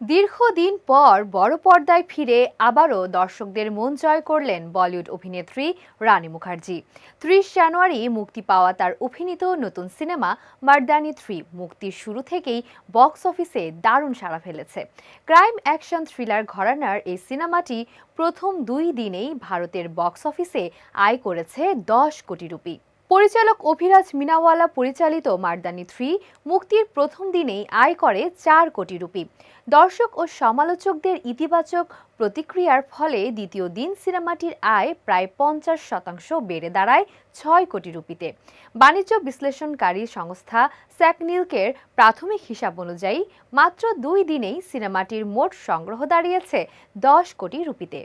দীর্ঘদিন পর বড় পর্দায় ফিরে আবারও দর্শকদের মন জয় করলেন বলিউড অভিনেত্রী রানী মুখার্জি। 30 জানুয়ারি মুক্তি পাওয়া তার অভিনীত নতুন সিনেমা মার্দানি 3 মুক্তির শুরু থেকেই বক্স অফিসে দারুণ সাড়া ফেলেছে। ক্রাইম অ্যাকশন থ্রিলার ঘরানার এই সিনেমাটি প্রথম 2 দিনেই ভারতের বক্স অফিসে আয় করেছে 10 কোটি রুপি। পরিচালক অভিরাজ মিনাওয়ালা পরিচালিত মার্দানি 3 মুক্তির প্রথম দিনেই আয় করে 4 কোটি রুপি। দর্শক ও সমালোচকদের ইতিবাচক প্রতিক্রিয়ার ফলে দ্বিতীয় দিন সিনেমাটির আয় প্রায় 50% বেড়ে দাঁড়ায় 6 কোটি রুপিতে। বাণিজ্য বিশ্লেষণকারী সংস্থা স্যাকনিলকের প্রাথমিক হিসাব অনুযায়ী মাত্র 2 দিনেই সিনেমাটির মোট সংগ্রহ দাঁড়িয়েছে 10 কোটি রুপিতে।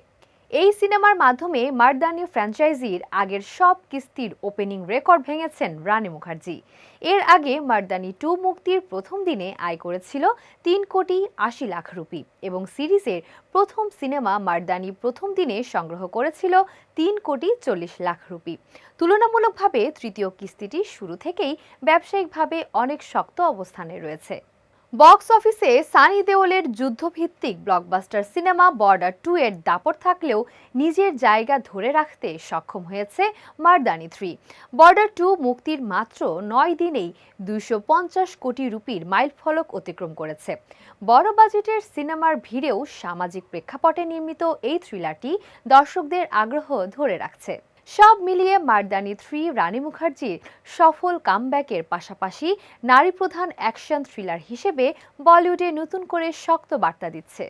এই সিনেমার মাধ্যমে মার্দানি ফ্র্যাঞ্চাইজির আগের সব কিস্তির ওপেনিং রেকর্ড ভেঙেছেন রানী মুখার্জি। এর আগে মার্দানি 2 মুক্তির প্রথম দিনে আয় করেছিল 3,80,00,000 রুপি এবং সিরিজের প্রথম সিনেমা মার্দানি প্রথম দিনে সংগ্রহ করেছিল 3,40,00,000 রুপি। তুলনামূলকভাবে তৃতীয় কিস্তিটি শুরু থেকেই ব্যবসায়িকভাবে অনেক শক্ত অবস্থানে রয়েছে। বক্স অফিসে সানি দেওলের যুদ্ধভিত্তিক ব্লকবাস্টার সিনেমা বর্ডার 2 এর দাপট থাকলেও নিজের জায়গা ধরে রাখতে সক্ষম হয়েছে মার্দানি 3। বর্ডার 2 মুক্তির মাত্র 9 দিনেই 250 কোটি রুপির মাইলফলক অতিক্রম করেছে। বড় বাজেটের সিনেমার ভিড়েও সামাজিক প্রেক্ষাপটে নির্মিত এই থ্রিলারটি দর্শকদের আগ্রহ ধরে রাখছে। সব মিলিয়ে মার্দানি 3 রানী মুখার্জির সফল কামব্যাকের পাশাপাশি নারী প্রধান অ্যাকশন থ্রিলার হিসেবে বলিউডে নতুন করে শক্ত বার্তা দিচ্ছে।